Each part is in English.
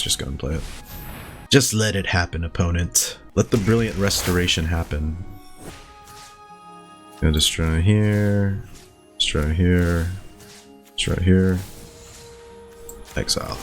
just go and play it. Just let it happen, opponent. Let the brilliant restoration happen. Gonna destroy here, destroy here, destroy here. Exile.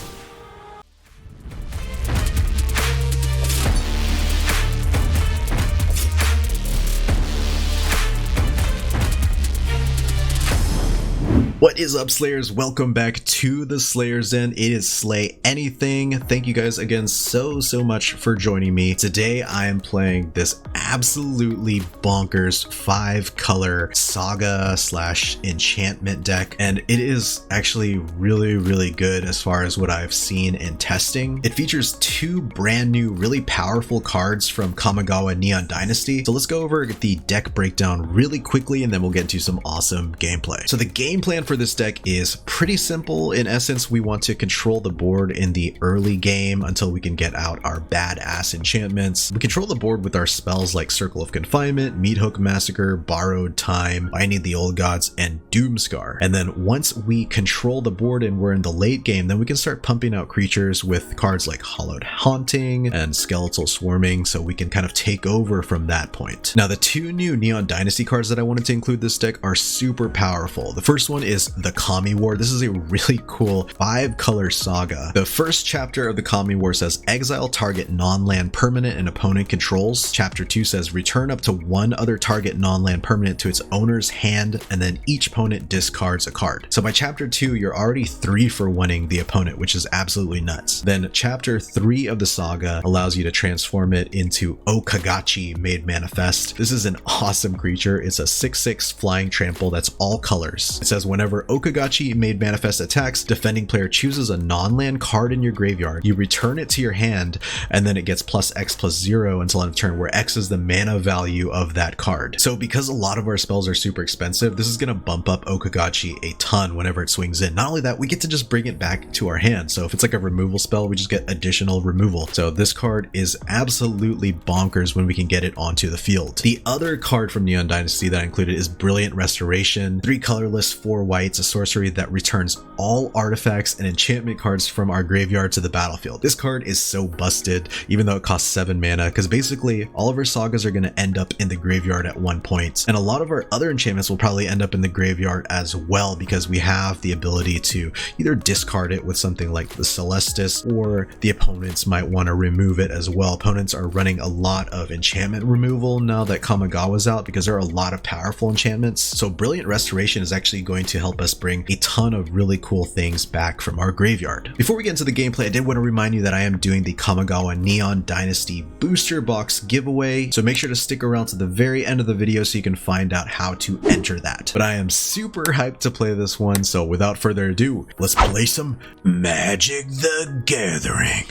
What is up, Slayers? Welcome back to the Slayers Den. It is Slay Anything. Thank you guys again so much for joining me. Today I am playing this absolutely bonkers 5-color Saga / Enchantment deck, and it is actually really good as far as what I've seen in testing. It features 2 brand new really powerful cards from Kamigawa Neon Dynasty. So let's go over the deck breakdown really quickly and then we'll get into some awesome gameplay. So the game plan for this deck is pretty simple. In essence, we want to control the board in the early game until we can get out our badass enchantments. We control the board with our spells like Circle of Confinement, Meathook Massacre, Borrowed Time, Binding the Old Gods, and Doomskar. And then once we control the board and we're in the late game, then we can start pumping out creatures with cards like Hallowed Haunting and Skeletal Swarming, so we can kind of take over from that point. Now, the 2 new Neon Dynasty cards that I wanted to include this deck are super powerful. The first one is the Kami War. This is a really cool 5-color saga. The first chapter of the Kami War says exile target non-land permanent and opponent controls. Chapter 2 says return up to 1 other target non-land permanent to its owner's hand, and then each opponent discards a card. So by chapter 2, you're already 3 for winning the opponent, which is absolutely nuts. Then chapter 3 of the saga allows you to transform it into Okagachi Made Manifest. This is an awesome creature. It's a 6/6 flying trample that's all colors. It says whenever Okagachi Made Manifest attacks, defending player chooses a non-land card in your graveyard, you return it to your hand, and then it gets +X+0 until end of turn, where X is the mana value of that card. So because a lot of our spells are super expensive, this is going to bump up Okagachi a ton whenever it swings in. Not only that, we get to just bring it back to our hand. So if it's like a removal spell, we just get additional removal. So this card is absolutely bonkers when we can get it onto the field. The other card from Neon Dynasty that I included is Brilliant Restoration. 3 colorless, 4 white. It's a sorcery that returns all artifacts and enchantment cards from our graveyard to the battlefield. This card is so busted, even though it costs 7 mana, because basically all of our sagas are going to end up in the graveyard at one point, and a lot of our other enchantments will probably end up in the graveyard as well, because we have the ability to either discard it with something like the Celestus, or the opponents might want to remove it as well. Opponents are running a lot of enchantment removal now that Kamigawa's out, because there are a lot of powerful enchantments. So Brilliant Restoration is actually going to help us bring a ton of really cool things back from our graveyard. Before we get into the gameplay, I did want to remind you that I am doing the Kamigawa Neon Dynasty booster box giveaway, so make sure to stick around to the very end of the video so you can find out how to enter that. But I am super hyped to play this one, so without further ado, let's play some Magic the Gathering.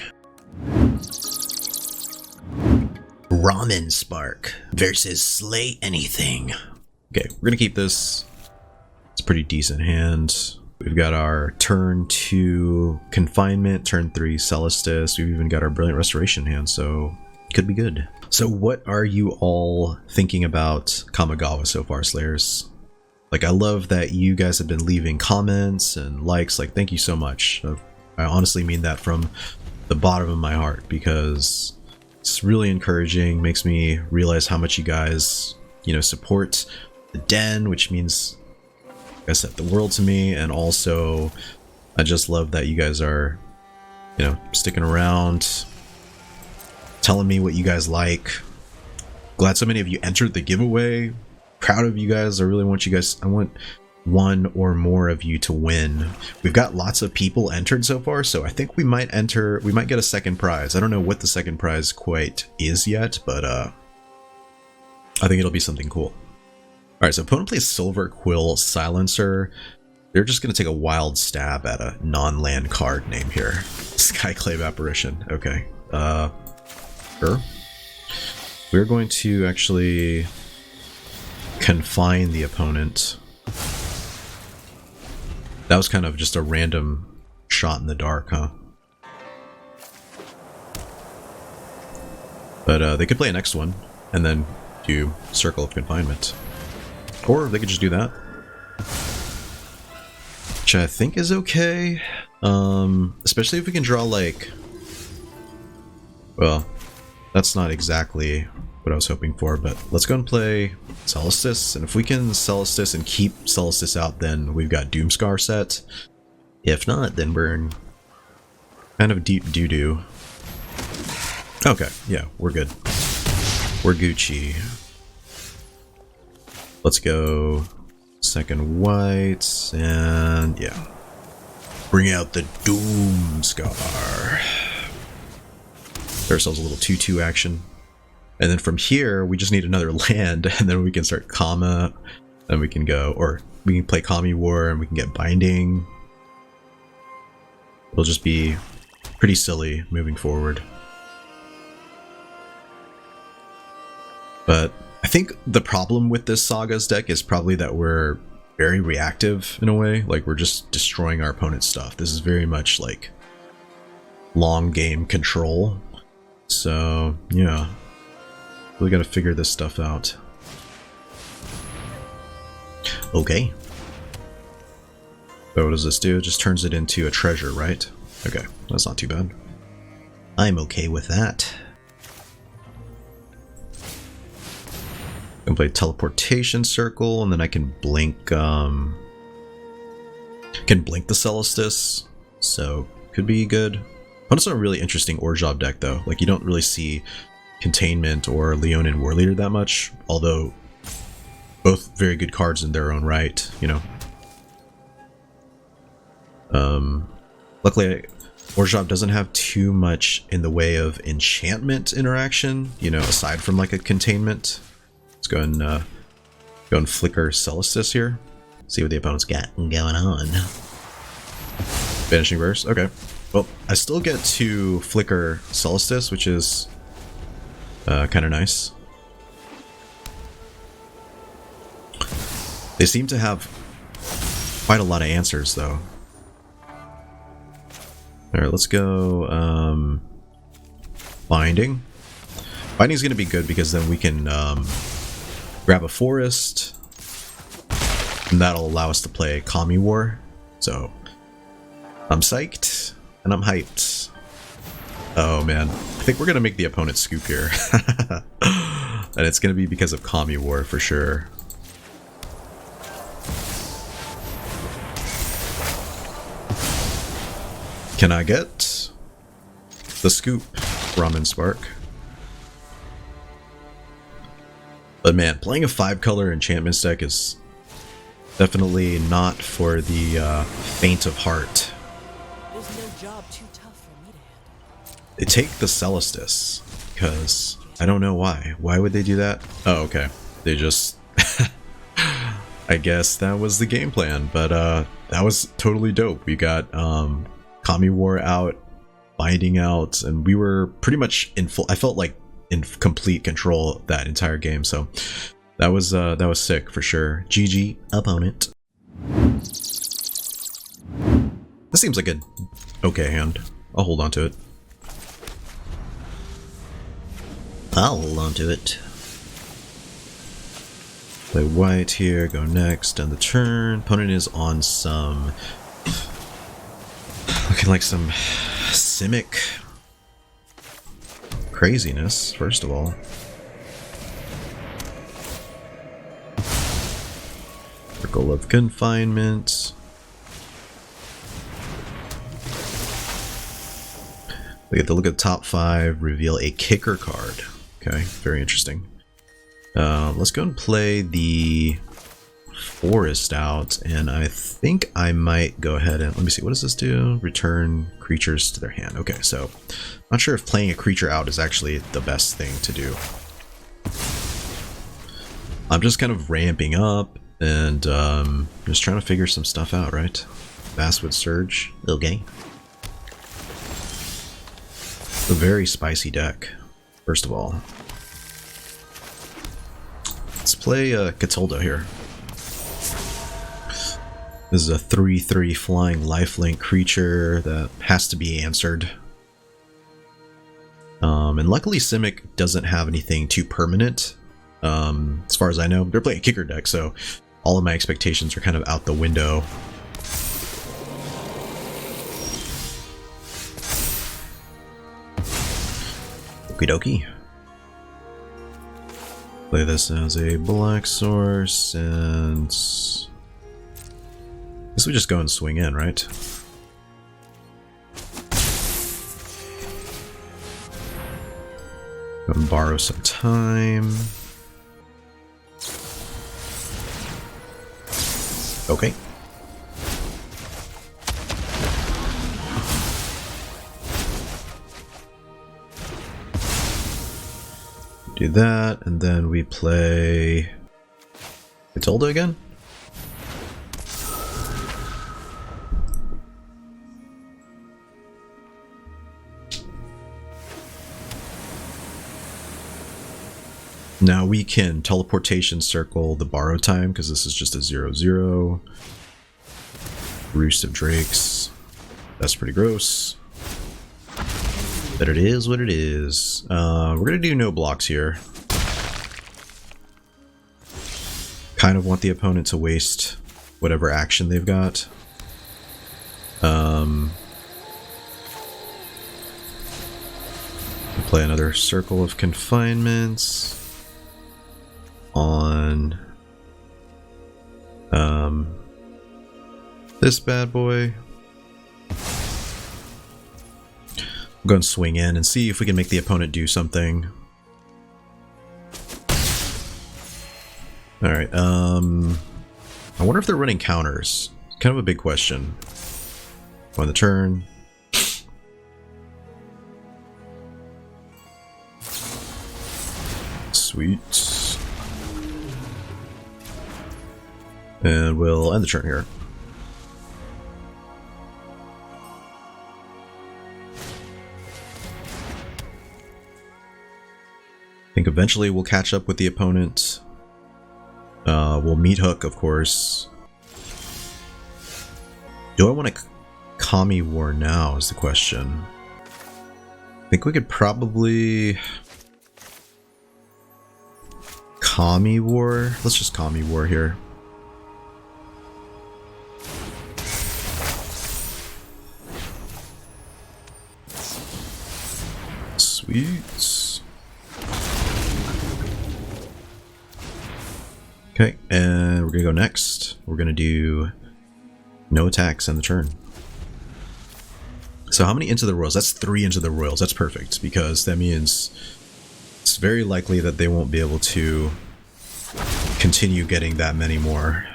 Ramen Spark versus Slay Anything. Okay, we're gonna keep this. It's a pretty decent hand. We've got our turn 2 Confinement, turn 3 Celestus. We've even got our Brilliant Restoration hand, so could be good. So what are you all thinking about Kamigawa so far, Slayers? Like, I love that you guys have been leaving comments and likes. Like, thank you so much. I honestly mean that from the bottom of my heart, because it's really encouraging, makes me realize how much you guys, you know, support the den, which means I said the world to me. And also I just love that you guys are, you know, sticking around, telling me what you guys like. Glad so many of you entered the giveaway. Proud of you guys. I really want you guys, I want 1 or more of you to win. We've got lots of people entered so far, so I think we might get a second prize. I don't know what the second prize quite is yet, but I think it'll be something cool. Alright, so opponent plays Silver Quill Silencer. They're just going to take a wild stab at a non-land card name here. Skyclave Apparition. Okay. Sure. We're going to actually confine the opponent. That was kind of just a random shot in the dark, huh? But they could play a next one and then do Circle of Confinement. Or they could just do that, which I think is okay. Especially if we can draw like Well, that's not exactly what I was hoping for, but let's go and play Celestus, and if we can Celestus and keep Celestus out, then we've got Doomskar set. If not, then we're in kind of deep doo-doo. Okay, yeah, we're good. We're Gucci. Let's go second white, and yeah. Bring out the Doomskar. Get ourselves a little 2-2 action. And then from here, we just need another land, and then we can start Kama, then we can go, or we can play Kami War, and we can get Binding. It'll just be pretty silly moving forward. But I think the problem with this Saga's deck is probably that we're very reactive in a way. Like, we're just destroying our opponent's stuff. This is very much like long game control. So, yeah. We gotta figure this stuff out. Okay. So what does this do? It just turns it into a treasure, right? Okay, that's not too bad. I'm okay with that. I can play Teleportation Circle, and then I can blink the Celestus, so could be good. Opponent's not a really interesting Orjob deck though. Like, you don't really see Containment or Leonin War Leader that much, although both very good cards in their own right, you know. Luckily, Orjob doesn't have too much in the way of enchantment interaction, you know, aside from like a Containment. Let's go and flicker Celestus here. See what the opponent's got going on. Vanishing Burst, okay. Well, I still get to flicker Celestus, which is kind of nice. They seem to have quite a lot of answers, though. Alright, let's go Binding. Binding's going to be good because then we can grab a forest, and that'll allow us to play Kami War. So I'm psyched, and I'm hyped. Oh man, I think we're going to make the opponent scoop here. And it's going to be because of Kami War for sure. Can I get the scoop, Ramen Spark? But man, playing a 5-color enchantment deck is definitely not for the faint of heart. There's no job too tough for me to handle. They take the Celestus, because I don't know why. Why would they do that? Oh, okay. They just... I guess that was the game plan, but that was totally dope. We got Kami War out, Binding out, and we were pretty much in full... I felt like in complete control that entire game, so that was sick for sure. GG, opponent. This seems like a okay hand. I'll hold on to it. I'll hold on to it. Play white here, go next, end the turn. Opponent is on some... looking like some Simic craziness, first of all. Circle of Confinement. We get to look at the top 5, reveal a kicker card. Okay, very interesting. Let's go and play the forest out, and I think I might go ahead and, let me see, what does this do? Return creatures to their hand. Okay, so not sure if playing a creature out is actually the best thing to do. I'm just kind of ramping up and just trying to figure some stuff out, right? Basswood Surge, okay. A very spicy deck, first of all. Let's play Cthulhu here. This is a 3/3 flying lifelink creature that has to be answered. And luckily Simic doesn't have anything too permanent. As far as I know, they're playing a kicker deck, so all of my expectations are kind of out the window. Okie dokie. Play this as a black source, and I guess we just go and swing in, right? Go and borrow some time. Okay. Do that, and then we play Matilda again. Now we can teleportation circle the borrow time because this is just a 0/0. Roost of Drakes. That's pretty gross. But it is what it is. We're gonna do no blocks here. Kind of want the opponent to waste whatever action they've got. We'll play another Circle of Confinement on this bad boy. Go and swing in and see if we can make the opponent do something. Alright, I wonder if they're running counters. Kind of a big question. On the turn. Sweet. And we'll end the turn here. I think eventually we'll catch up with the opponent. We'll meat hook, of course. Do I want to Kami War now is the question. I think we could probably Kami War. Let's just Kami War here. Sweet. Okay, and we're gonna go next. We're gonna do no attacks on the turn. So how many Into the Royals? That's 3 Into the Royals. That's perfect, because that means it's very likely that they won't be able to continue getting that many more.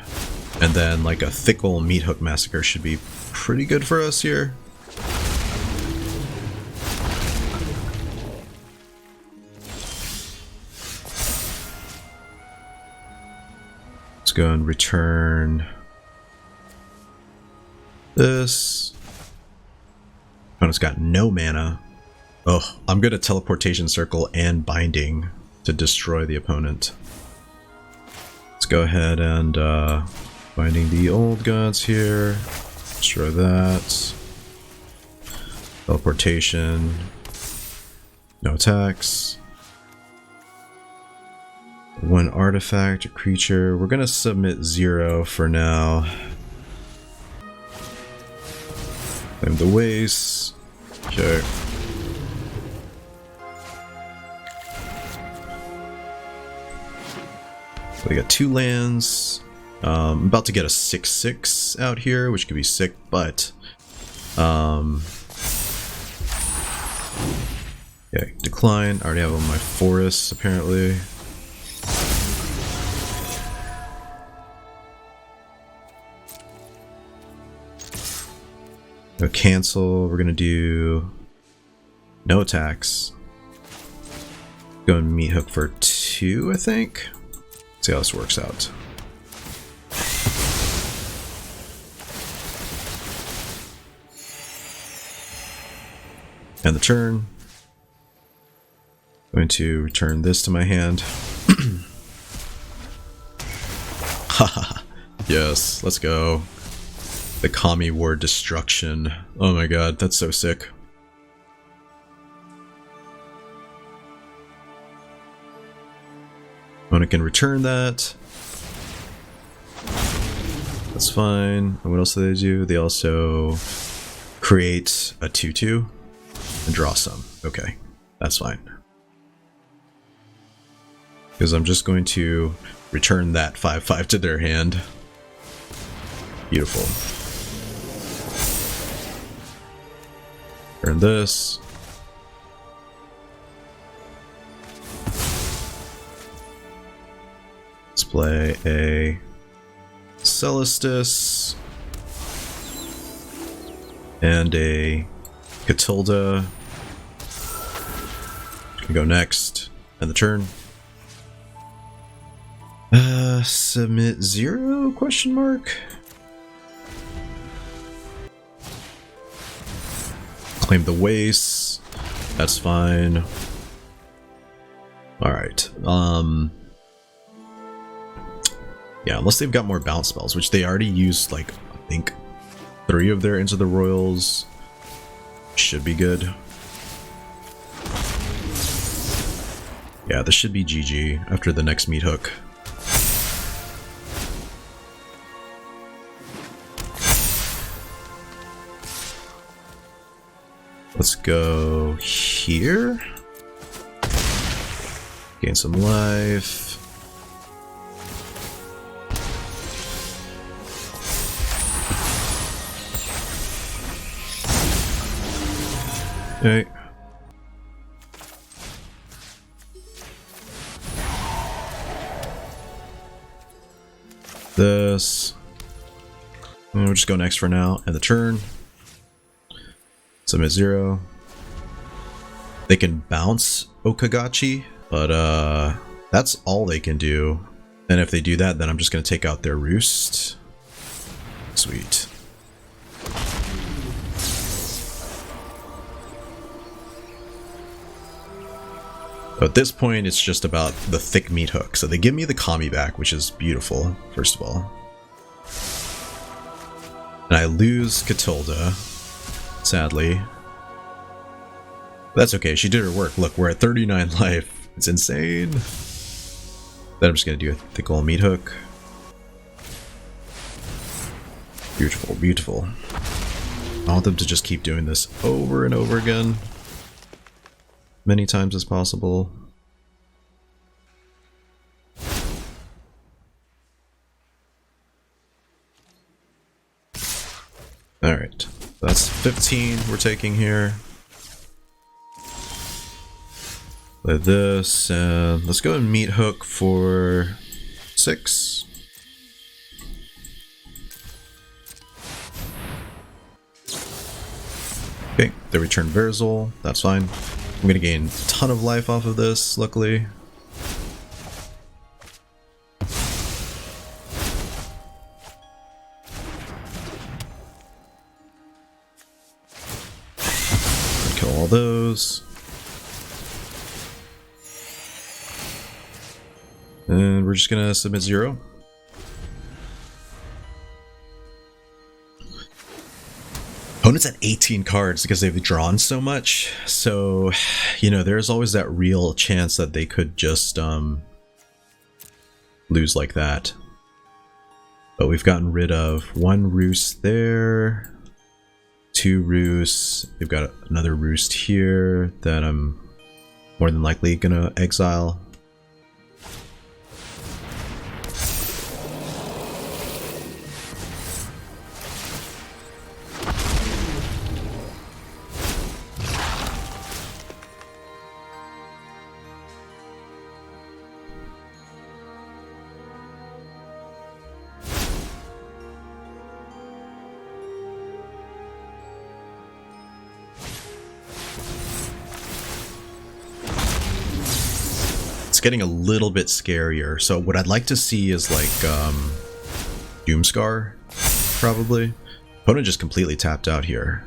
And then like a Thickle Meat Hook Massacre should be pretty good for us here. Go and return this. Opponent's got no mana. Oh, I'm gonna teleportation circle and binding to destroy the opponent. Let's go ahead and binding the old gods here. Destroy that. Teleportation. No attacks. One artifact, a creature. We're gonna submit 0 for now. Claim the waste. Okay. So we got 2 lands. I'm about to get a 6/6 out here, which could be sick, but okay, decline. I already have all my forests apparently. No cancel. We're gonna do no attacks. Go and meat hook for 2, I think. See how this works out. End the turn. Going to return this to my hand. Haha. Yes, let's go. The Kami War destruction. Oh my god, that's so sick. Opponent can return that. That's fine. And what else do they do? They also create a 2/2 and draw some. Okay, that's fine. Because I'm just going to return that 5/5 to their hand. Beautiful. Turn this. Let's play a Celestus and a Catilda. Gonna go next, and the turn. Submit 0 question mark. Claim the waste. That's fine. Alright. Yeah, unless they've got more bounce spells, which they already used, like, I think 3 of their Into the Royals. Should be good. Yeah, this should be GG after the next meat hook. Let's go here. Gain some life. Okay. This. And we'll just go next for now. And the turn. Submit 0. They can bounce Okagachi, but that's all they can do. And if they do that, then I'm just going to take out their roost. Sweet. So at this point, it's just about the thick meat hook. So they give me the Kami back, which is beautiful, first of all. And I lose Catilda, sadly. That's okay, she did her work. Look, we're at 39 life. It's insane. Then I'm just going to do a thick old meat hook. Beautiful, beautiful. I want them to just keep doing this over and over again. Many times as possible. Alright, that's 15 we're taking here. Play this, and let's go and meat hook for 6. Okay, they return Verzul, that's fine. I'm gonna gain a ton of life off of this, luckily. Kill all those. And we're just gonna submit 0. Opponent's at 18 cards because they've drawn so much, so, you know, there's always that real chance that they could just lose like that. But we've gotten rid of 1 roost there, 2 roosts, they've got another roost here that I'm more than likely gonna exile. Getting a little bit scarier. So what I'd like to see is like Doomskar, probably. Opponent just completely tapped out here.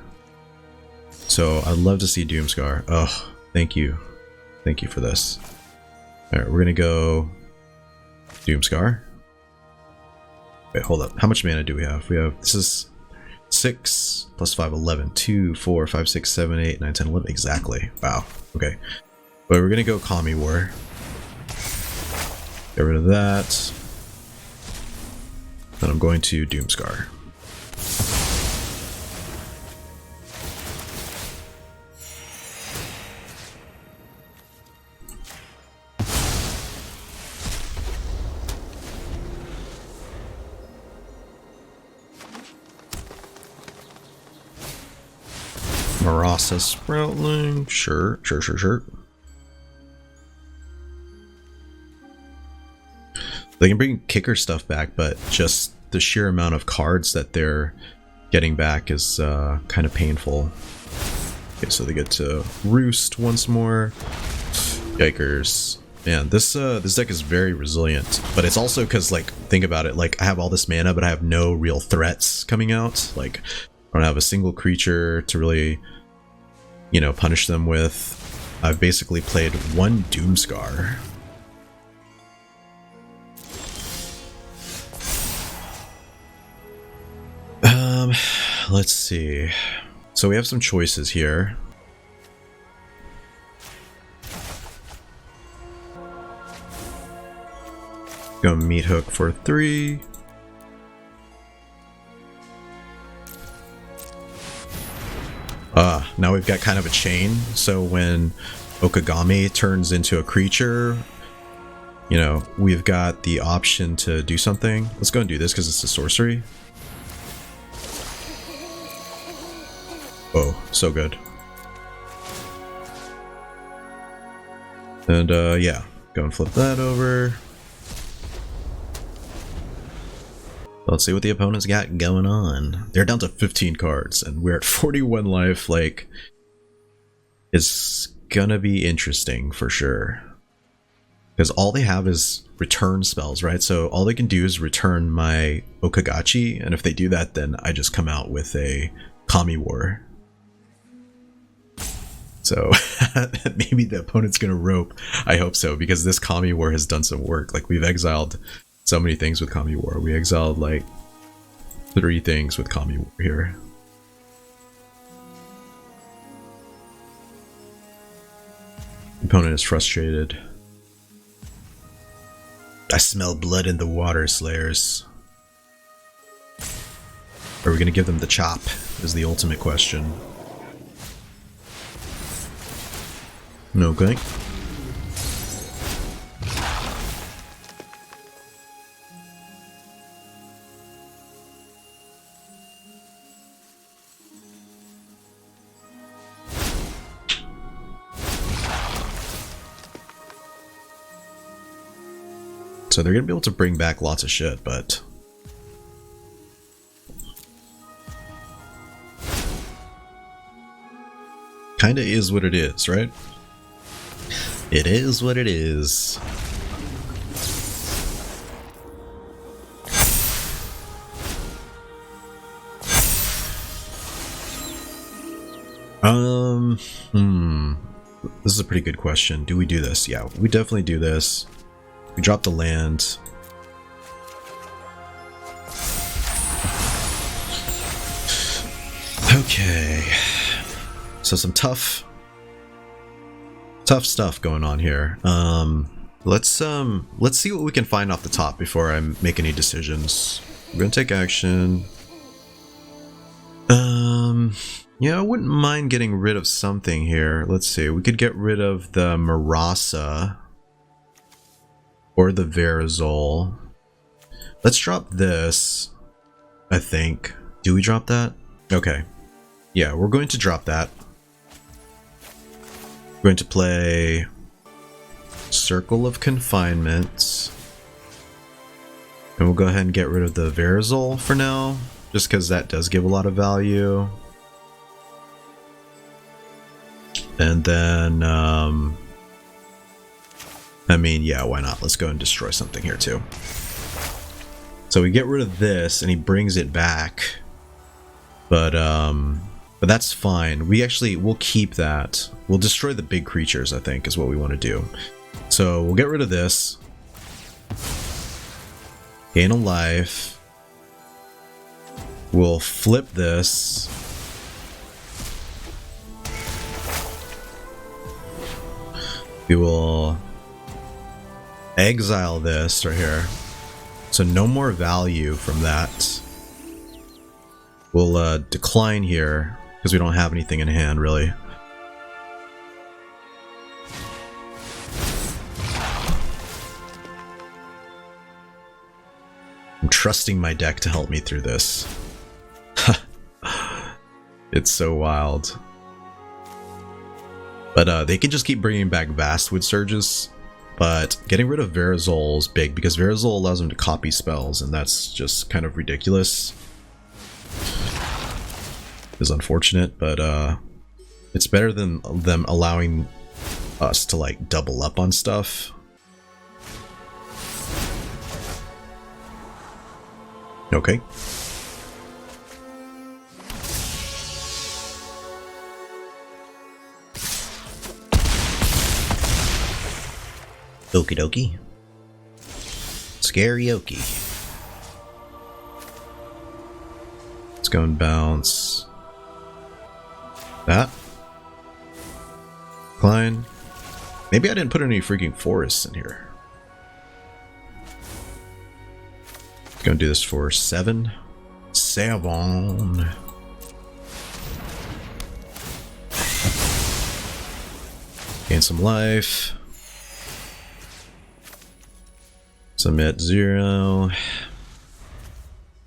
So I'd love to see Doomskar. Oh, thank you. Thank you for this. Alright, we're gonna go Doomskar. Wait, hold up. How much mana do we have? We have, this is 6 plus 5, 11. 2, 4, 5, 6, 7, 8, 9, 10, 11. Exactly. Wow. Okay. But we're gonna go Kami War. Get rid of that. Then I'm going to Doomskar. Marasa Sproutling. Sure. They can bring kicker stuff back, but just the sheer amount of cards that they're getting back is kind of painful. Okay, so they get to Roost once more. Yikers. Man, this deck is very resilient, but it's also because, like, think about it, like, I have all this mana, but I have no real threats coming out. Like, I don't have a single creature to really, you know, punish them with. I've basically played one Doomskar. Let's see. So we have some choices here. Go Meat Hook for 3. Now we've got kind of a chain, so when Okagami turns into a creature, you know, we've got the option to do something. Let's go and do this because it's a sorcery. Oh, so good. And yeah, go and flip that over. Let's see what the opponent's got going on. They're down to 15 cards, and we're at 41 life. Like, it's gonna be interesting for sure. Because all they have is return spells, right? So all they can do is return my Okagachi, and if they do that, then I just come out with a Kami War. So maybe the opponent's gonna rope. I hope so, because this Kami War has done some work. Like, we've exiled so many things with Kami War. We exiled like 3 things with Kami War here. Opponent is frustrated. I smell blood in the water, Slayers. Are we gonna give them the chop? Is the ultimate question. Okay. So they're gonna be able to bring back lots of shit, but kinda is what it is, right? It is what it is. This is a pretty good question. Do we do this? Yeah, we definitely do this. We drop the land. Okay. So some tough stuff going on here. Let's see what we can find off the top before I make any decisions. We're gonna take action. Yeah, I wouldn't mind getting rid of something here. Let's see. We could get rid of the Marasa or the Verazol. Let's drop this, I think. Do we drop that? Okay. Yeah, we're going to drop that. We're going to play Circle of Confinement. And we'll go ahead and get rid of the Verazol for now, just because that does give a lot of value. And then, I mean, yeah, why not? Let's go and destroy something here too. So we get rid of this, and he brings it back. But that's fine. We'll keep that. We'll destroy the big creatures, I think, is what we want to do. So we'll get rid of this. Gain a life. We'll flip this. We will exile this right here. So no more value from that. We'll decline here because we don't have anything in hand, really. I'm trusting my deck to help me through this. It's so wild. But they can just keep bringing back Vastwood Surges. But getting rid of Verazol is big, because Verazol allows them to copy spells, and that's just kind of ridiculous. It's unfortunate, but it's better than them allowing us to like double up on stuff. Okay. Okie dokie. Scarioki. Let's go and bounce that. Klein. Maybe I didn't put any freaking forests in here. Gonna do this for 7. 7. Gain some life. Submit 0.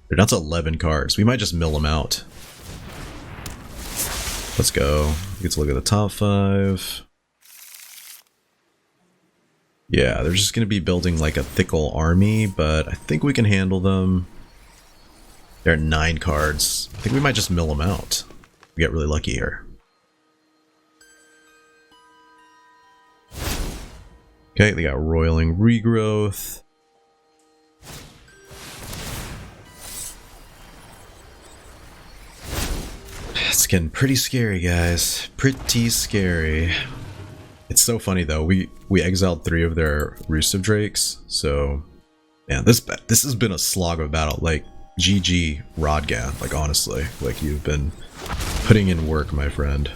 They're down to 11 cards. We might just mill them out. Let's go. Get to look at the top 5. Yeah, they're just going to be building like a Thickle army, but I think we can handle them. They're 9 cards. I think we might just mill them out. We get really lucky here. Okay, they got Roiling Regrowth. It's getting pretty scary, guys. Pretty scary. It's so funny though. We exiled 3 of their Roost Drakes, so man, this has been a slog of a battle. Like GG Rodgan. Like honestly, like you've been putting in work, my friend.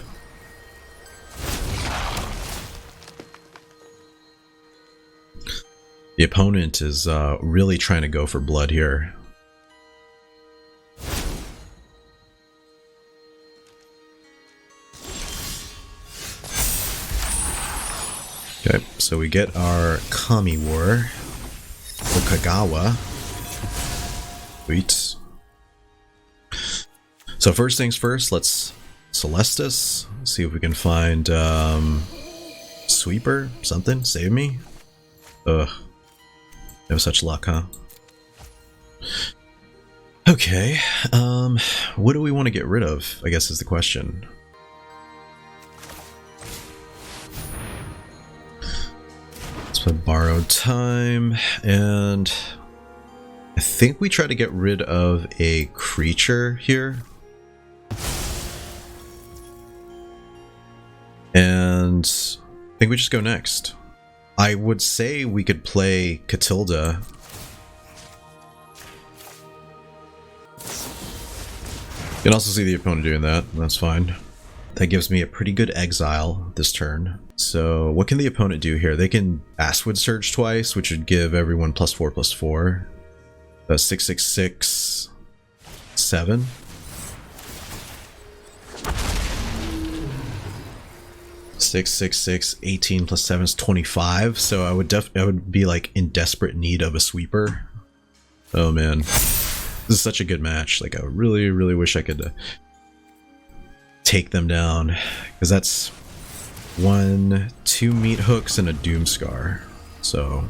The opponent is really trying to go for blood here. Okay, so we get our Kami War. Kagawa. Sweet. So first things first, let's Celestus. See if we can find Sweeper, something, save me. Ugh. No such luck, huh? Okay, what do we want to get rid of, I guess is the question. Borrowed Time, and I think we try to get rid of a creature here. And I think we just go next. I would say we could play Catilda. You can also see the opponent doing that, that's fine. That gives me a pretty good exile this turn. So what can the opponent do here? They can Vastwood Surge twice, which would give everyone +4/+4. That's 6, 6, 6, 7. Six, 6, 6, 18 + 7 is 25. So I would be like in desperate need of a sweeper. Oh man, this is such a good match. Like I really, really wish I could take them down, because that's 1, 2 meat hooks and a Doomskar. So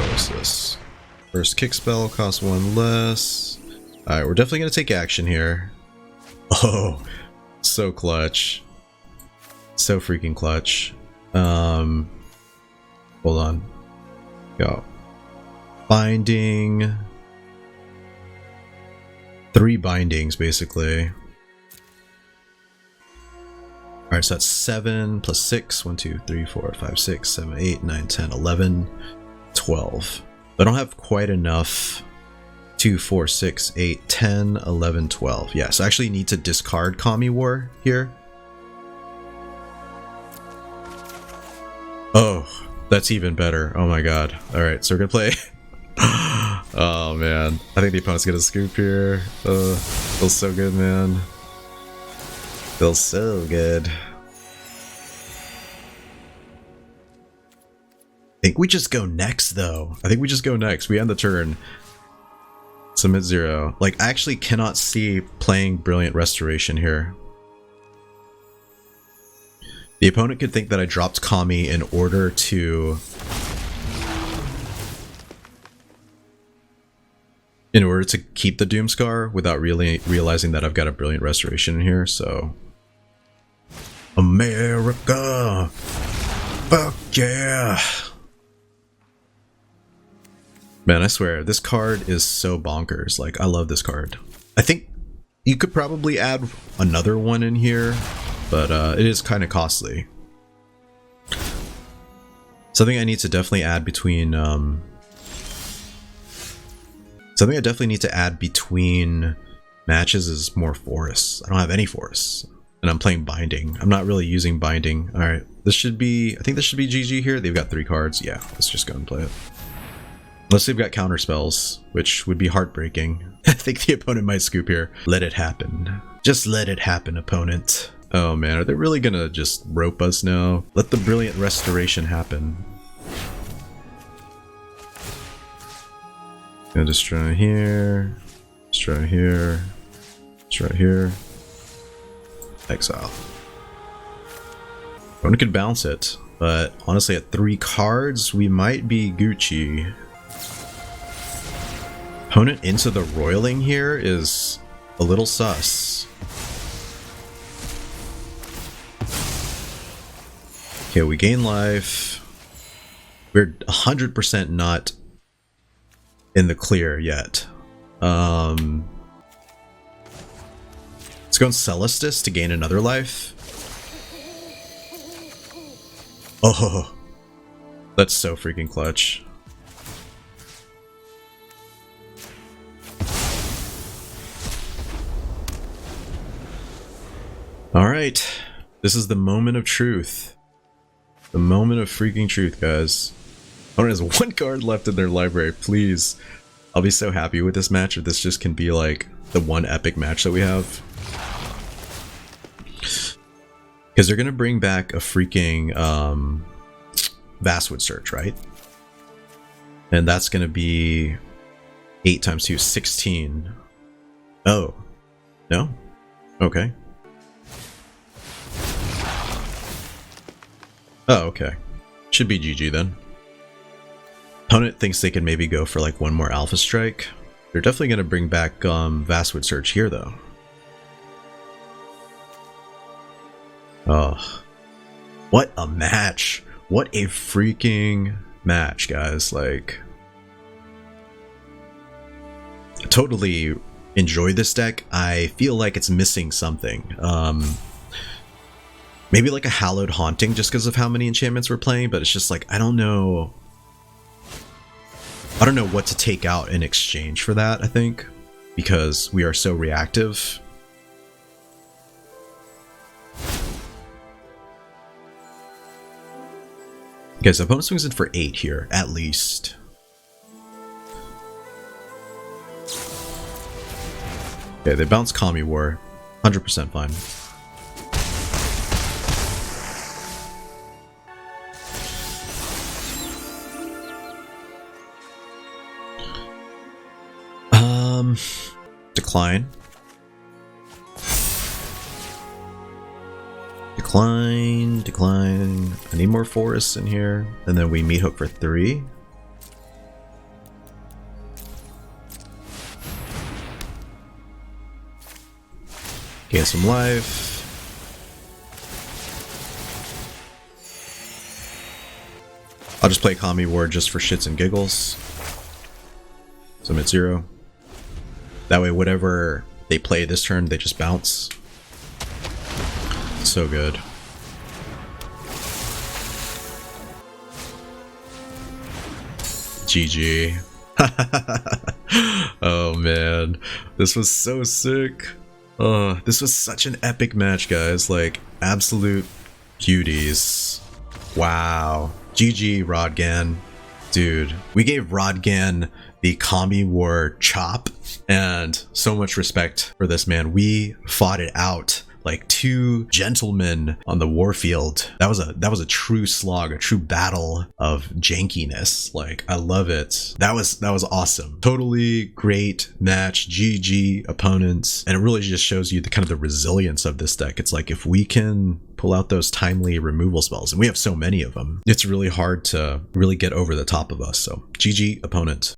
what's this? First kick spell costs 1 less. Alright, we're definitely gonna take action here. Oh, so clutch. So freaking clutch. Hold on. Go. Binding. 3 bindings, basically. Alright, so that's 7 + 6. 1, 2, 3, 4, 5, 6, 7, 8, 9, 10, 11, 12. I don't have quite enough. 2, 4, 6, 8, 10, 11, 12. Yes, I actually need to discard Kami War here. Oh, that's even better. Oh my god. Alright, so we're gonna play. Oh man. I think the opponent's gonna scoop here. Feels so good, man. Feels so good. think we just go next, though. I think we just go next. We end the turn. Submit 0. Like, I actually cannot see playing Brilliant Restoration here. The opponent could think that I dropped Kami in order to... keep the Doomskar without really realizing that I've got a Brilliant Restoration in here, so... America! Fuck yeah! Man, I swear, this card is so bonkers. Like, I love this card. I think you could probably add another one in here, but it is kind of costly. Something I need to definitely add between... something I definitely need to add between matches is more forests. I don't have any forests. And I'm playing Binding. I'm not really using Binding. Alright, this should be... I think this should be GG here. They've got 3 cards. Yeah, let's just go and play it. Unless they've got counter spells, which would be heartbreaking. I think the opponent might scoop here. Let it happen. Just let it happen, opponent. Oh man, are they really gonna just rope us now? Let the Brilliant Restoration happen. Gonna destroy here. Destroy here. Destroy here. Exile. Opponent could bounce it, but honestly at 3 cards, we might be Gucci. Opponent into the roiling here is a little sus. Okay, we gain life. We're 100% not in the clear yet. Let's go on Celestus to gain another life. Oh, that's so freaking clutch. Alright, this is the moment of truth. The moment of freaking truth, guys. Opponent has 1 card left in their library, please. I'll be so happy with this match if this just can be like the one epic match that we have. Because they're going to bring back a freaking Vastwood Search, right? And that's going to be 8 times 2, 16. Oh. No? Okay. Oh, okay. Should be GG then. Opponent thinks they can maybe go for like 1 more Alpha Strike. They're definitely going to bring back Vastwood Search here though. Oh. What a match. What a freaking match, guys. Like, I totally enjoy this deck. I feel like it's missing something. Maybe like a Hallowed Haunting just because of how many enchantments we're playing, but it's just like, I don't know what to take out in exchange for that, I think, because we are so reactive. Okay, so opponent swings in for 8 here, at least. Okay, they bounce Kami War. 100% fine. Decline. Decline, decline. I need more forests in here. And then we meat hook for 3. Gain some life. I'll just play Kami War just for shits and giggles. Submit 0. That way, whatever they play this turn, they just bounce. So good. GG. Oh man, this was so sick. This was such an epic match, guys. Like, absolute cuties. Wow. GG, Rodgan. Dude, we gave Rodgan the Kami War chop, and so much respect for this man. We fought it out like 2 gentlemen on the warfield. That was a true slog, a true battle of jankiness. Like, I love it. That was awesome. Totally great match. GG opponents. And it really just shows you the kind of the resilience of this deck. It's like, if we can pull out those timely removal spells, and we have so many of them, it's really hard to really get over the top of us. So GG opponent.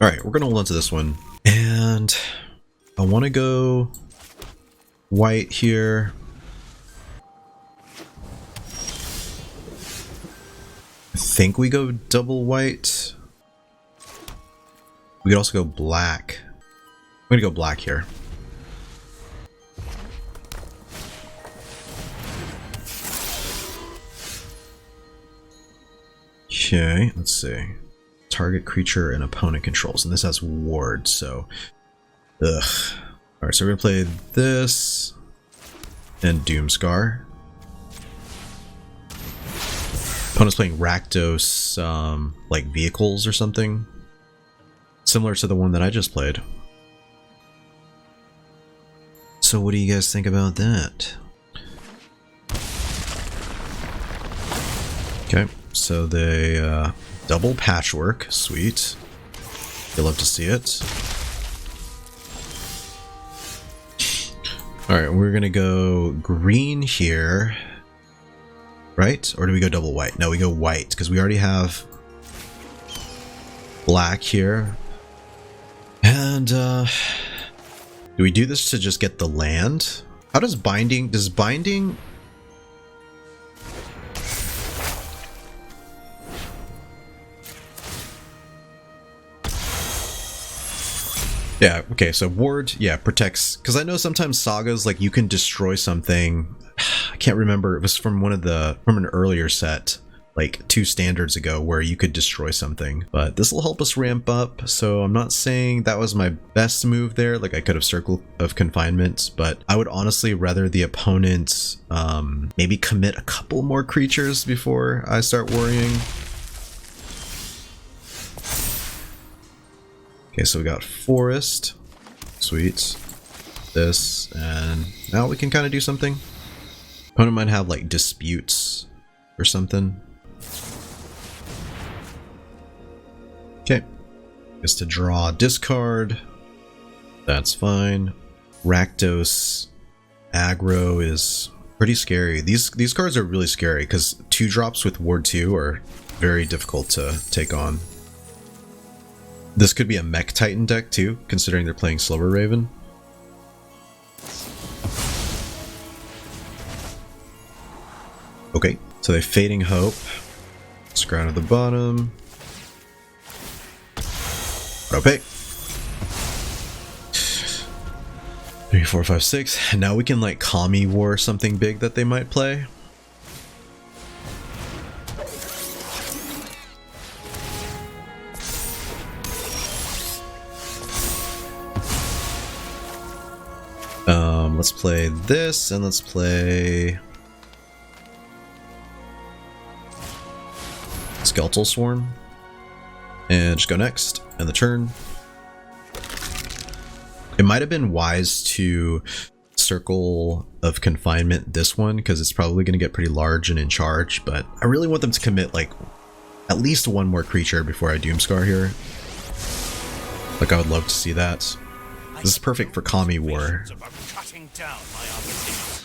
All right, we're gonna hold on to this one, and I want to go white here. I think we go double white. We could also go black. I'm gonna go black here. Okay, let's see. Target creature and opponent controls, and this has ward, so ugh. Alright, so we're gonna play this and Doomskar. Opponent's playing Rakdos, like vehicles or something, similar to the one that I just played. So what do you guys think about that? Okay, so they double patchwork, sweet. You'll love to see it. Alright, we're gonna go green here. Right? Or do we go double white? No, we go white, because we already have black here. And, do we do this to just get the land? How does binding... Does binding... Yeah, okay, so ward, yeah, protects, because I know sometimes sagas, like, you can destroy something. I can't remember, it was from from an earlier set, like 2 standards ago, where you could destroy something. But this will help us ramp up, so I'm not saying that was my best move there, like I could have Circle of Confinement, but I would honestly rather the opponent maybe commit a couple more creatures before I start worrying. Okay, so we got Forest, sweet, this, and now we can kind of do something. Opponent might have like disputes or something. Okay, is to draw discard, that's fine. Rakdos aggro is pretty scary. These cards are really scary because 2-drops with Ward 2 are very difficult to take on. This could be a Mech Titan deck too, considering they're playing Silver Raven. Okay, so they Fading Hope. Scrounge at the bottom. Okay. 3, 4, 5, 6. And now we can like Kami War something big that they might play. Let's play this, and let's play Skeletal Swarm, and just go next, and the turn. It might have been wise to Circle of Confinement this one, because it's probably going to get pretty large and in charge, but I really want them to commit like at least 1 more creature before I Doomskar here. Like, I would love to see that. This is perfect for Kami War. Down my opportunities.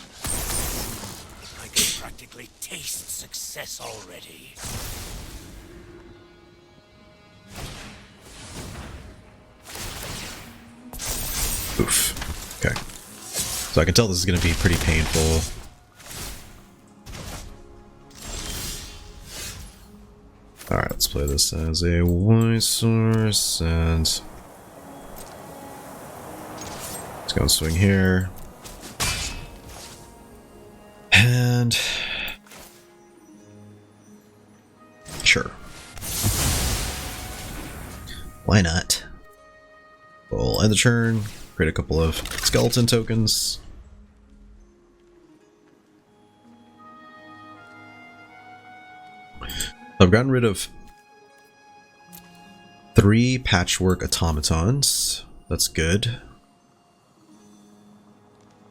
I can practically taste success already. Oof. Okay. So I can tell this is going to be pretty painful. Alright, let's play this as a white source, and let's go and swing here. And sure, why not? We'll end the turn, create a couple of skeleton tokens. I've gotten rid of 3 patchwork automatons. That's good.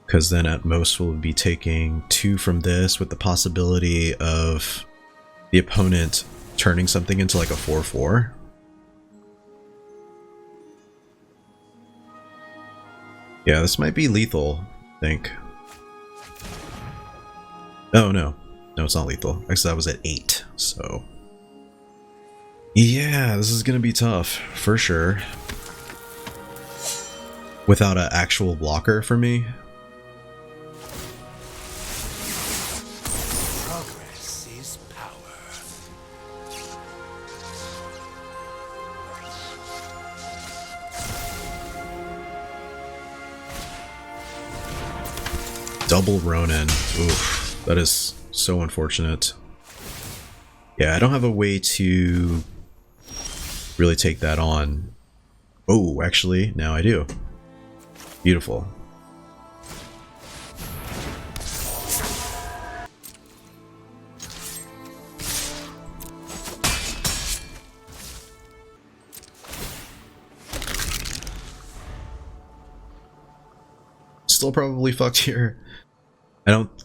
because then at most we'll be taking 2 from this with the possibility of the opponent turning something into like a 4/4. Yeah, this might be lethal, I think. Oh no. No, it's not lethal. Actually, that was at 8, so... Yeah, this is gonna be tough, for sure. Without an actual blocker for me. Progress is power. Double Ronin. Oof, that is so unfortunate. Yeah, I don't have a way to really take that on. Oh, actually, now I do. Beautiful. Still probably fucked here.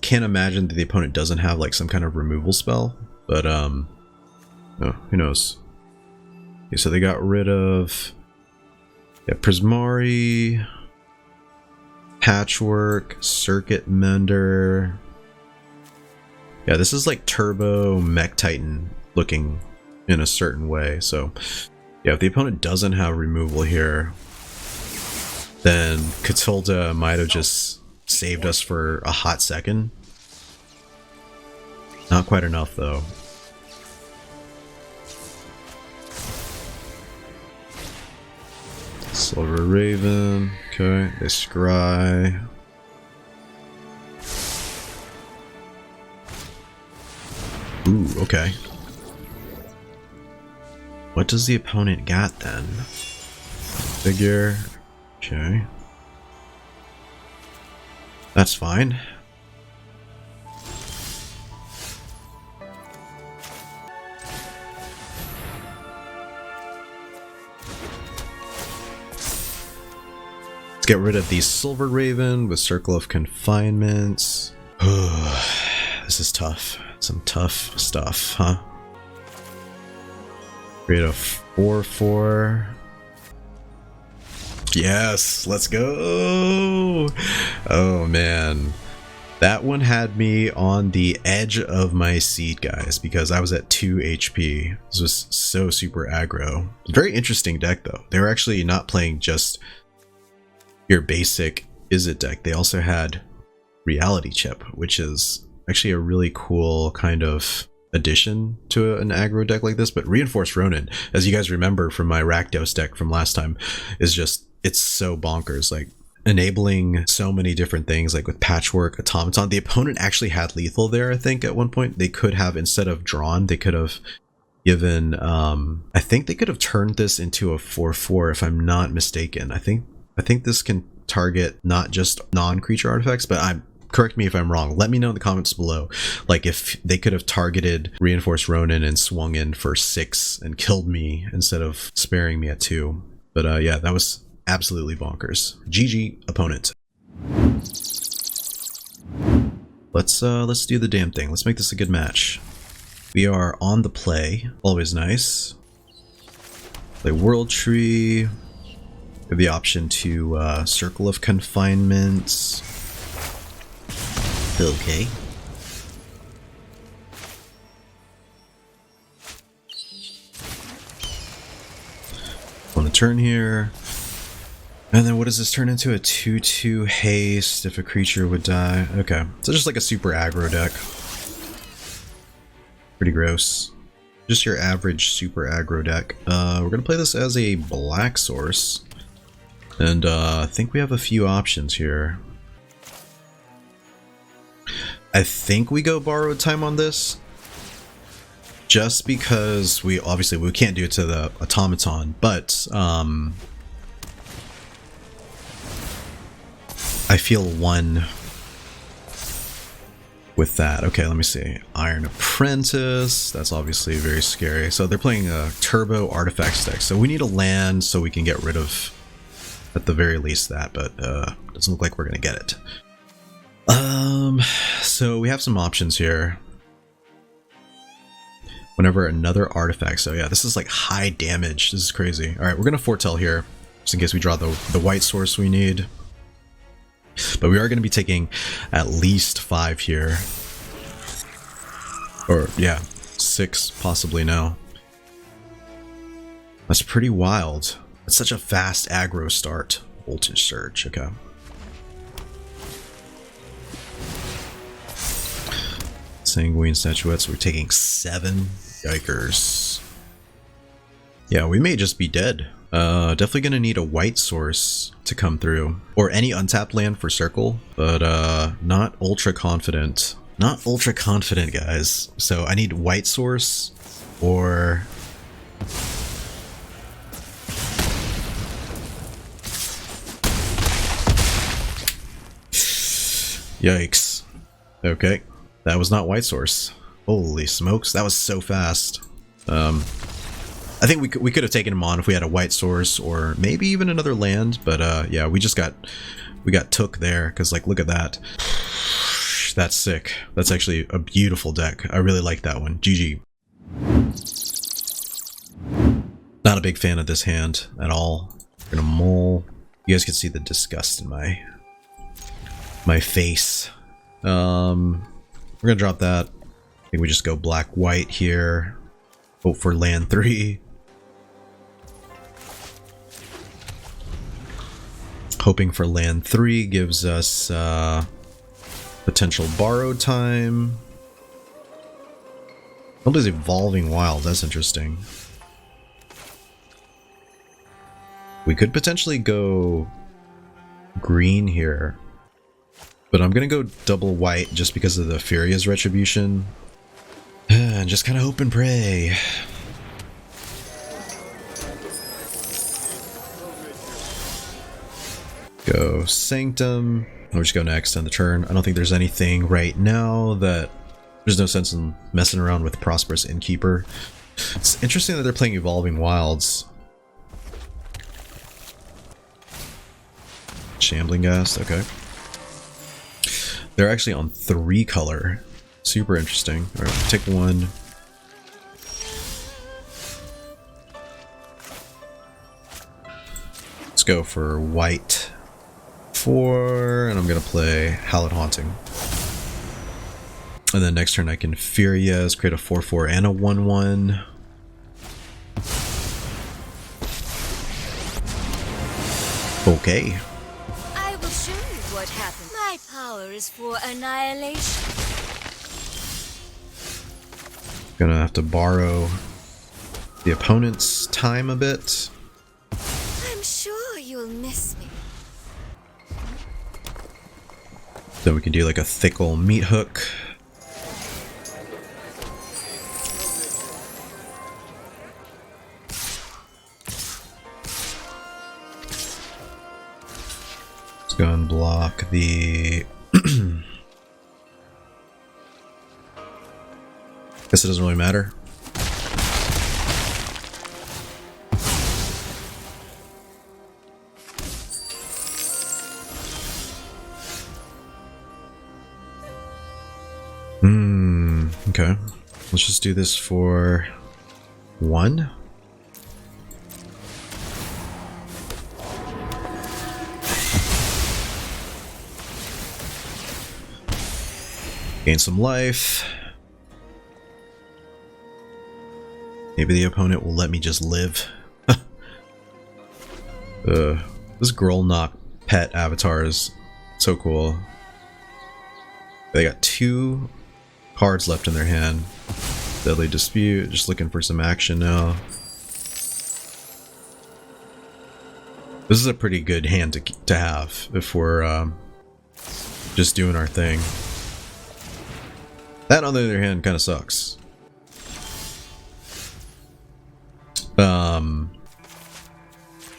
Can't imagine that the opponent doesn't have like some kind of removal spell, but oh, who knows. Okay, so they got rid of Prismari, Patchwork, Circuit Mender. Yeah, this is like Turbo Mech Titan looking in a certain way. So yeah, if the opponent doesn't have removal here, then Catilda might have just saved us for a hot second. Not quite enough though. Silver Raven, okay, they scry. Ooh, okay. What does the opponent got then? Figure, okay. That's fine. Let's get rid of the Silver Raven with Circle of Confinement. This is tough. Some tough stuff, huh? Create a 4/4. Yes, let's go! Oh man. That one had me on the edge of my seat, guys, because I was at 2 HP. This was so super aggro. Very interesting deck, though. They were actually not playing just your basic Izzet deck. They also had Reality Chip, which is actually a really cool kind of addition to an aggro deck like this. But Reinforced Ronin, as you guys remember from my Rakdos deck from last time, is just, it's so bonkers. Like, enabling so many different things, like with Patchwork, Automaton. The opponent actually had lethal there, I think, at one point. They could have, instead of drawn, they could have given, I think they could have turned this into a 4/4 if I'm not mistaken. I think this can target not just non-creature artifacts, but correct me if I'm wrong. Let me know in the comments below. Like, if they could have targeted Reinforced Ronin and swung in for 6 and killed me instead of sparing me at 2. But yeah, that was absolutely bonkers. GG, opponent. Let's do the damn thing. Let's make this a good match. We are on the play. Always nice. Play World Tree. We have the option to Circle of Confinement. Okay. On the turn here. And then what does this turn into? A 2/2 haste if a creature would die. Okay, so just like a super aggro deck. Pretty gross. Just your average super aggro deck. We're gonna play this as a black source. And I think we have a few options here. I think we go Borrowed Time on this. Just because we can't do it to the Automaton, but I feel one with that. Okay, let me see. Iron Apprentice. That's obviously very scary. So they're playing a Turbo Artifacts deck. So we need a land so we can get rid of, at the very least, that. But doesn't look like we're going to get it. So we have some options here. Whenever another artifact, so yeah, this is like high damage. This is crazy. All right, we're gonna foretell here, just in case we draw the white source we need. But we are gonna be taking at least 5 here, or yeah, 6 possibly now. That's pretty wild. That's such a fast aggro start. Voltage surge. Okay. Sanguine statuettes. We're taking 7. Yikers. Yeah, we may just be dead. Definitely gonna need a white source to come through, or any untapped land for circle, but not ultra confident. Not ultra confident, guys. So I need white source or yikes. Okay, that was not white source. Holy smokes, that was so fast. I think we could have taken him on if we had a white source or maybe even another land, but yeah, we got took there because, like, look at that. That's sick. That's actually a beautiful deck. I really like that one. GG. Not a big fan of this hand at all. I'm gonna mull. You guys can see the disgust in my face. We're gonna drop that. I think we just go black-white here. Hope for land 3. Hoping for land 3 gives us potential borrow time. Nobody's evolving wild. That's interesting. We could potentially go green here, but I'm gonna go double white just because of the Firja's Retribution. And just kind of hope and pray. Go Sanctum. We'll just go next on the turn. I don't think there's anything right now that... There's no sense in messing around with Prosperous Innkeeper. It's interesting that they're playing Evolving Wilds. Shambling Ghast, okay. They're actually on 3 color. Super interesting. Alright, take 1. Let's go for white 4, and I'm gonna play Hallowed Haunting. And then next turn I can Firja, create a 4/4 and a 1/1. Okay. I will show you what happens. My power is for annihilation. Gonna have to borrow the opponent's time a bit. I'm sure you'll miss me. Then we can do like a Thickle Meat Hook. Let's go and block the... Guess it doesn't really matter. Okay. Let's just do this for 1. Gain some life. Maybe the opponent will let me just live. This Grolnok pet avatar is so cool. They got 2 cards left in their hand. Deadly Dispute, just looking for some action now. This is a pretty good hand to have if we're just doing our thing. That, on the other hand, kind of sucks.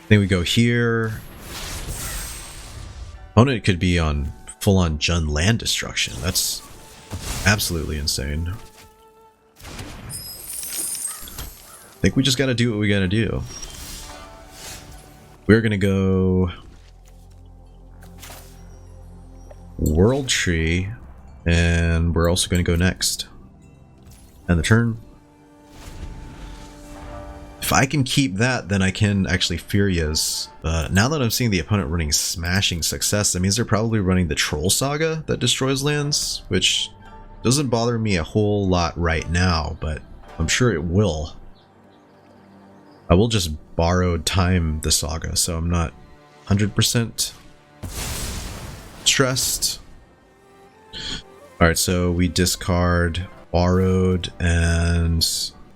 Then we go here. Opponent could be on full-on Jund land destruction. That's absolutely insane. I think we just gotta do what we gotta do. We're gonna go World Tree, and we're also going to go next. And the turn. If I can keep that, then I can actually Firja's. Now that I'm seeing the opponent running Smashing Success, that means they're probably running the Troll Saga that destroys lands, which doesn't bother me a whole lot right now, but I'm sure it will. I will just borrowed time the Saga, so I'm not 100% stressed. Alright, so we discard Borrowed and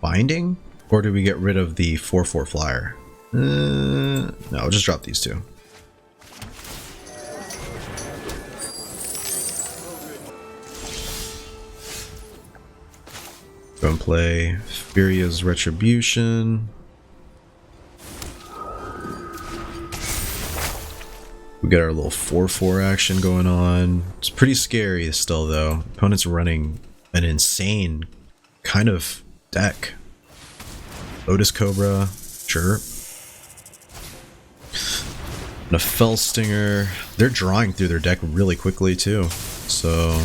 Binding? Or do we get rid of the 4/4 flyer? No, I'll just drop these two. Go and play Firja's Retribution. We got our little 4/4 action going on. It's pretty scary still though. Opponent's running an insane kind of deck. Lotus Cobra, sure. And a Fell Stinger. They're drawing through their deck really quickly too, so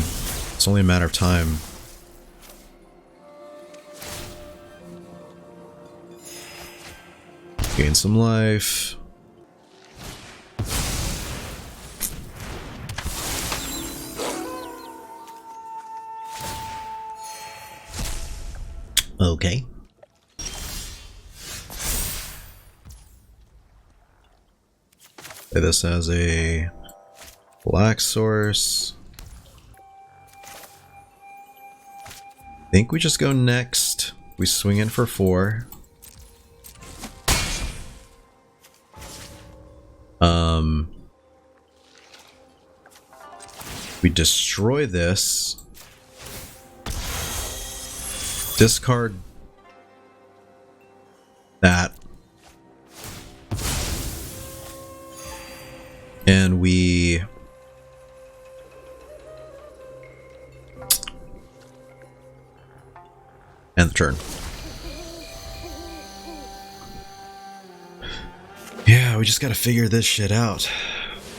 it's only a matter of time. Gain some life. Okay. Play this as a black source. I think we just go next. We swing in for 4. We destroy this. Discard that. And we end the turn. Yeah, we just gotta figure this shit out.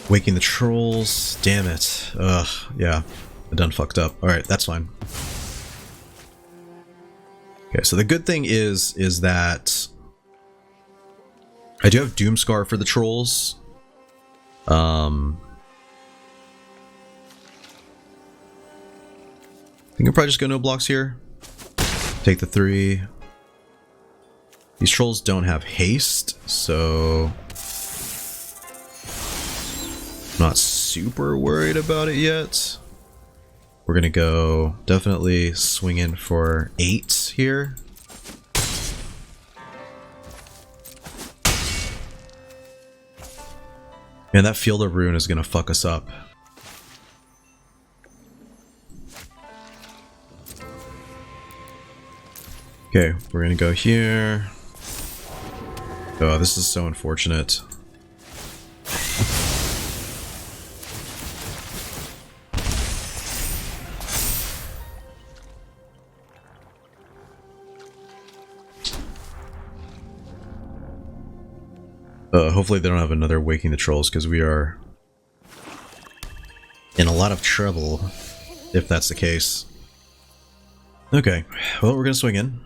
Waking the trolls. Damn it. Ugh, yeah. I done fucked up. Alright, that's fine. Okay, so the good thing is that I do have Doomskar for the trolls. I think I'll probably just go no blocks here. Take the 3. These trolls don't have haste, so I'm not super worried about it yet. We're gonna go definitely swing in for 8 here. Man, that Field of Ruin is gonna fuck us up. Okay, we're gonna go here. Oh, this is so unfortunate. Hopefully they don't have another Waking the Trolls, because we are in a lot of trouble if that's the case. Okay, well, we're gonna swing in.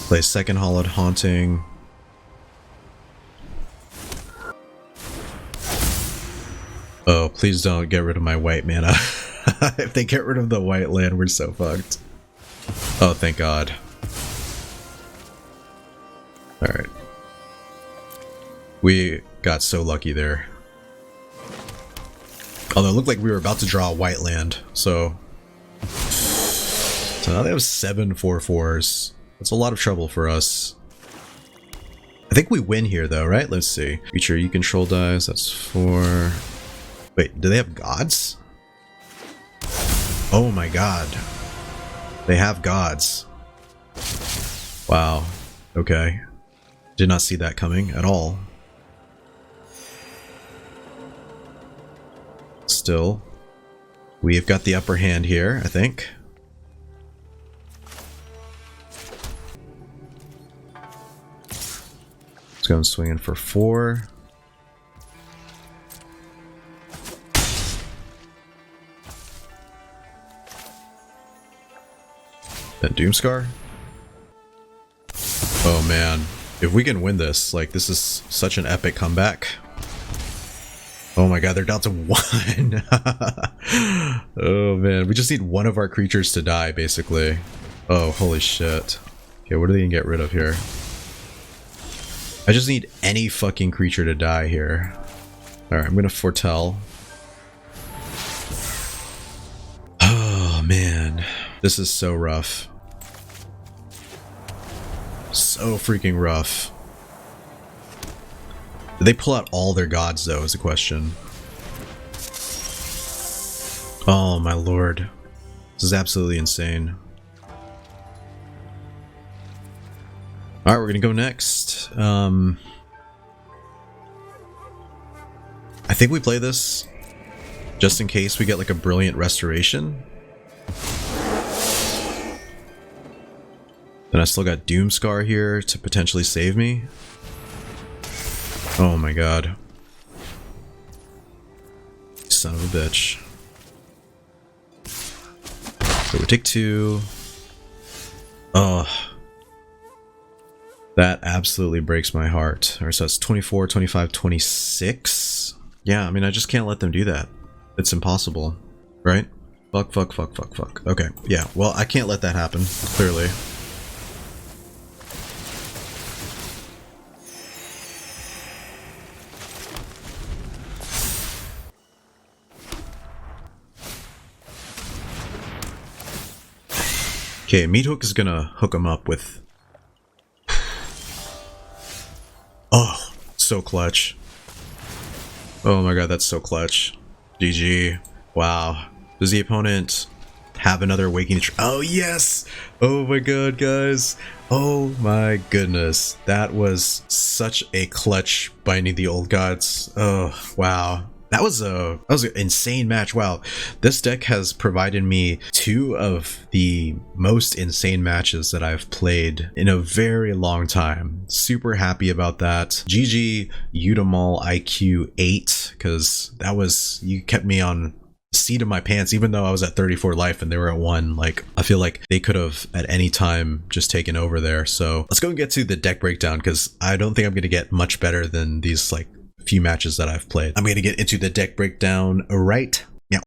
Play second Hallowed Haunting. Oh, please don't get rid of my white mana. If they get rid of the white land, we're so fucked. Oh, thank God. Alright. We got so lucky there. Although it looked like we were about to draw a white land, so now they have 7 4/4s. That's a lot of trouble for us. I think we win here though, right? Let's see. Creature you control dies, that's 4. Wait, do they have gods? Oh my God. They have gods. Wow. Okay. Did not see that coming at all. Still, we've got the upper hand here, I think. Let's go and swing in for 4. Then Doomskar. Oh man, if we can win this, like, this is such an epic comeback. Oh my god, they're down to 1. Oh man, we just need one of our creatures to die, basically. Oh, holy shit. Okay, what are they gonna get rid of here? I just need any fucking creature to die here. Alright, I'm gonna foretell. Oh man, this is so rough. So freaking rough. Did they pull out all their gods though, is the question. Oh my lord. This is absolutely insane. Alright, we're gonna go next. I think we play this just in case we get like a brilliant restoration. Then I still got Doomskar here to potentially save me. Oh my god. Son of a bitch. So we take 2. Oh. That absolutely breaks my heart. Alright, so that's 24, 25, 26. Yeah, I mean, I just can't let them do that. It's impossible. Right? Fuck, fuck, fuck, fuck, fuck. Okay, yeah, well, I can't let that happen, clearly. Okay, Meathook is gonna hook him up with... Oh, so clutch. Oh my god, that's so clutch. GG. Wow. Does the opponent have another Awakening? Oh yes! Oh my god, guys. Oh my goodness. That was such a clutch Binding the Old Gods. Oh, wow. That was an insane match. Wow, this deck has provided me 2 of the most insane matches that I've played in a very long time. Super happy about that. GG Udamall IQ 8, because that was, you kept me on the seat of my pants even though I was at 34 life and they were at 1. Like, I feel like they could have at any time just taken over there. So let's go and get to the deck breakdown, because I don't think I'm going to get much better than these like few matches that I've played. I'm going to get into the deck breakdown right now.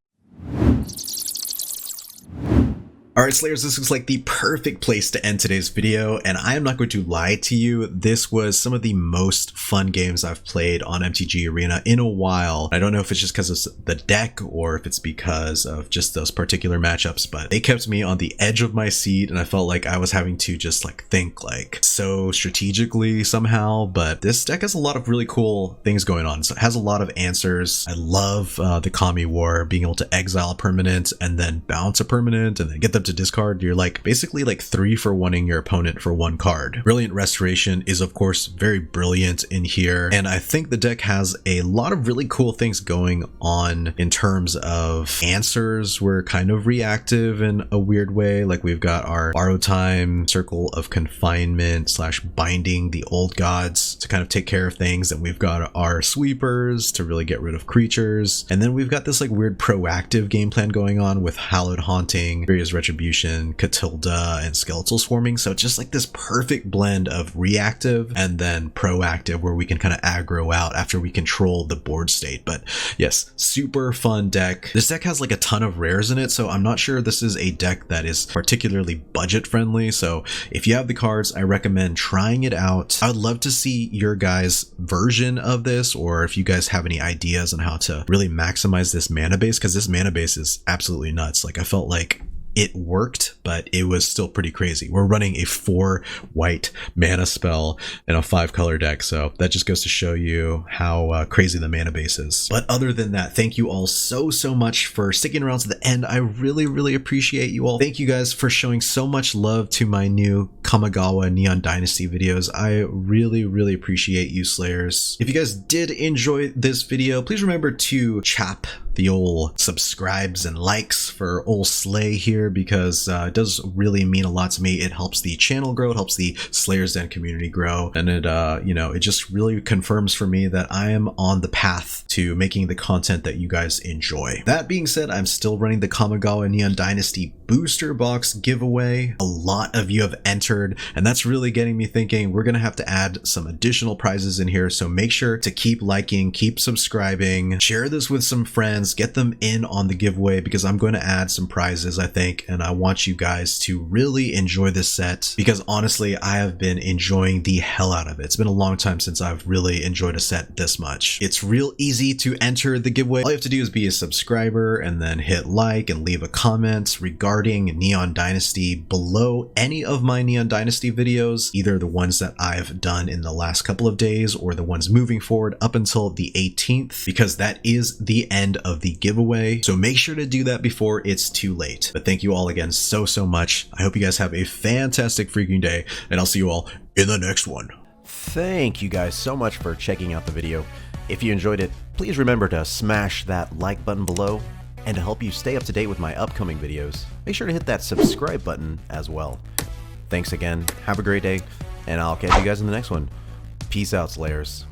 Alright Slayers, this looks like the perfect place to end today's video, and I am not going to lie to you, this was some of the most fun games I've played on MTG Arena in a while. I don't know if it's just because of the deck or if it's because of just those particular matchups, but they kept me on the edge of my seat and I felt like I was having to just like think like so strategically somehow. But this deck has a lot of really cool things going on. So it has a lot of answers. I love the Kami War, being able to exile a permanent and then bounce a permanent and then get them to discard. You're like basically like 3 for 1ing your opponent for 1 card. Brilliant Restoration is of course very brilliant in here, and I think the deck has a lot of really cool things going on in terms of answers. We're kind of reactive in a weird way, like we've got our Borrow Time, Circle of Confinement / Binding the Old Gods to kind of take care of things, and we've got our Sweepers to really get rid of creatures, and then we've got this like weird proactive game plan going on with Hallowed Haunting, various Retribution, Catilda, and Skeletal Swarming. So it's just like this perfect blend of reactive and then proactive, where we can kind of aggro out after we control the board state. But yes, super fun deck. This deck has like a ton of rares in it, so I'm not sure this is a deck that is particularly budget friendly. So if you have the cards, I recommend trying it out. I would love to see your guys' version of this, or if you guys have any ideas on how to really maximize this mana base, because this mana base is absolutely nuts. Like, I felt like it worked, but it was still pretty crazy. We're running a 4 white mana spell in a 5 color deck, so that just goes to show you how crazy the mana base is. But other than that, thank you all so much for sticking around to the end. I really appreciate you all. Thank you guys for showing so much love to my new Kamigawa Neon Dynasty videos. I really appreciate you, Slayers. If you guys did enjoy this video, please remember to chap the old subscribes and likes for old Slay here, because it does really mean a lot to me. It helps the channel grow, it helps the Slayer's Den community grow, and it you know, it just really confirms for me that I am on the path to making the content that you guys enjoy. That being said, I'm still running the Kamigawa Neon Dynasty booster box giveaway. A lot of you have entered, and that's really getting me thinking we're gonna have to add some additional prizes in here, so make sure to keep liking, keep subscribing, share this with some friends, get them in on the giveaway, because I'm going to add some prizes, I think, and I want you guys to really enjoy this set, because honestly I have been enjoying the hell out of it. It's been a long time since I've really enjoyed a set this much. It's real easy to enter the giveaway. All you have to do is be a subscriber and then hit like and leave a comment regarding Neon Dynasty below any of my Neon Dynasty videos, either the ones that I've done in the last couple of days or the ones moving forward up until the 18th, because that is the end of the giveaway. So make sure to do that before it's too late. But thank you all again so much. I hope you guys have a fantastic freaking day, and I'll see you all in the next one. Thank you guys so much for checking out the video. If you enjoyed it, please remember to smash that like button below, and to help you stay up to date with my upcoming videos, make sure to hit that subscribe button as well. Thanks again, have a great day, and I'll catch you guys in the next one. Peace out, Slayers.